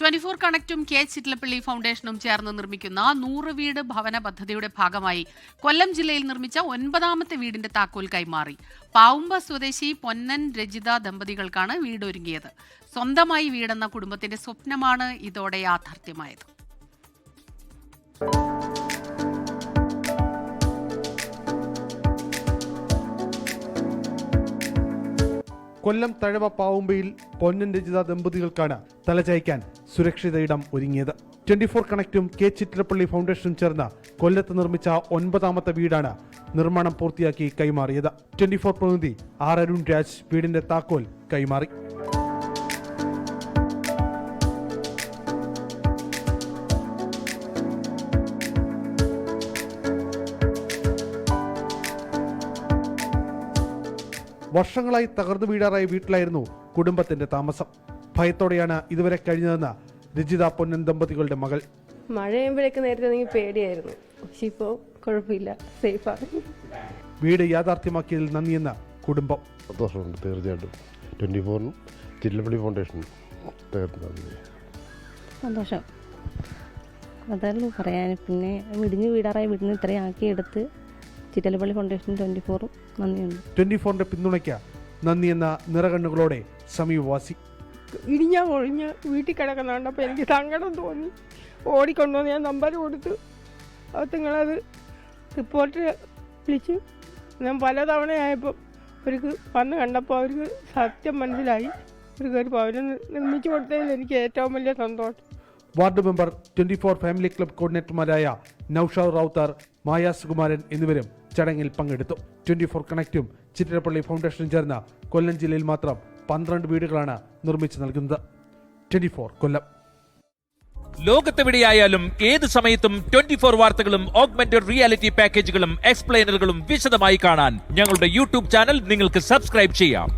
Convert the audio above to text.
24 കണക്റ്റും K Chittilappilly ഫൗണ്ടേഷനും ചേർന്ന് നിർമ്മിക്കുന്ന 100 വീട് ഭവന പദ്ധതിയുടെ ഭാഗമായി കൊല്ലം ജില്ലയിൽ നിർമ്മിച്ച 9ാമത്തെ വീടിന്റെ താക്കോൽ കൈമാറി. പാവുമ്പ സ്വദേശി പൊന്നൻ രജിത ദമ്പതികൾക്കാണ് വീടൊരുങ്ങിയത്. സ്വന്തമായി വീടെന്ന കുടുംബത്തിന്റെ സ്വപ്നമാണ് ഇതോടെ യാഥാർത്ഥ്യമായത്. കൊല്ലം തഴവ പാവുമ്പയിൽ പൊന്നൻ രജിത ദമ്പതികൾക്കാണ് തലചായ്ക്കാൻ സുരക്ഷിത ഇടം ഒരുങ്ങിയത്. 24 കണക്റ്റും കെ ചിറ്റലപ്പള്ളി ഫൗണ്ടേഷനും ചേർന്ന് കൊല്ലത്ത് നിർമ്മിച്ച 9ാമത്തെ വീടാണ് നിർമ്മാണം പൂർത്തിയാക്കി കൈമാറിയത്. 24 പ്രതിനിധി ആർ അരുൺ രാജ് വീടിന്റെ താക്കോൽ കൈമാറി. വർഷങ്ങളായി തകർന്നു വീഴാറായ വീട്ടിലായിരുന്നു കുടുംബത്തിന്റെ താമസം. ഭയത്തോടെയാണ് ഇതുവരെ കഴിഞ്ഞതെന്ന് രജിത പൊന്നൻ ദമ്പതികളുടെ മകൾ. മഴ പെയ്യുമ്പോഴേക്ക് നേരത്തെ പേടിയായിരുന്നു, പക്ഷെ ഇപ്പോ കുഴപ്പമില്ല, സേഫാണ്. വീട് യാഥാർത്ഥ്യമാക്കിയതിൽ നന്ദിയെന്ന് കുടുംബം. സന്തോഷമുണ്ട്, തീർച്ചയായിട്ടും. 24 ചിറ്റലപ്പള്ളി ഫൗണ്ടേഷൻ സന്തോഷം, അതല്ലേ പറയാൻ. പിന്നെ ഇടിഞ്ഞു വീടാറായ വീടിന് ഇത്രയും ആക്കിയെടുത്ത് ചിറ്റലപ്പള്ളി ഫൗണ്ടേഷൻ 24 നന്ദിയുണ്ട്. 24ന്റെ പിന്തുണയ്ക്ക് നന്ദിയെന്ന നിറകണ്ണുകളോടെ സമീപവാസി. ഇടിഞ്ഞ ഒഴിഞ്ഞ് വീട്ടിൽ കിടക്കുന്നുണ്ട്. അപ്പോൾ എനിക്ക് സങ്കടം തോന്നി. ഓടിക്കൊണ്ടുവന്ന് ഞാൻ നമ്പർ കൊടുത്തു. അപ്പോൾ നിങ്ങളത് റിപ്പോർട്ട് വിളിച്ചു. ഞാൻ പലതവണയായപ്പോൾ അവർക്ക് വന്ന് കണ്ടപ്പോൾ അവർക്ക് സത്യം മനസ്സിലായി. അവർക്ക് ഒരു ഭവനം നിർമ്മിച്ചു കൊടുത്തതിൽ എനിക്ക് ഏറ്റവും വലിയ സന്തോഷം. വാർഡ് മെമ്പർ 24 ഫാമിലി ക്ലബ് കോർഡിനേറ്റർമാരായ നൌഷാദ് റൌത്തർ, മായ സുകുമാരൻ എന്നിവരും ചടങ്ങിൽ പങ്കെടുത്തു. 24 കണക്റ്റും ചിറ്റലപ്പള്ളി ഫൗണ്ടേഷനും ചേർന്ന കൊല്ലം ജില്ലയിൽ മാത്രം 12 വീടുകളാണ് നിർമ്മിച്ചു നൽകുന്നത്. 24 കൊല്ലം. ലോകത്തെവിടെയായാലും ഏത് സമയത്തും 24 വാർത്തകളും ഓഗ്മെന്റഡ് റിയാലിറ്റി പാക്കേജുകളും എക്സ്പ്ലെയിനറുകളും വിശദമായി കാണാൻ ഞങ്ങളുടെ യൂട്യൂബ് ചാനൽ നിങ്ങൾക്ക് സബ്സ്ക്രൈബ് ചെയ്യാം.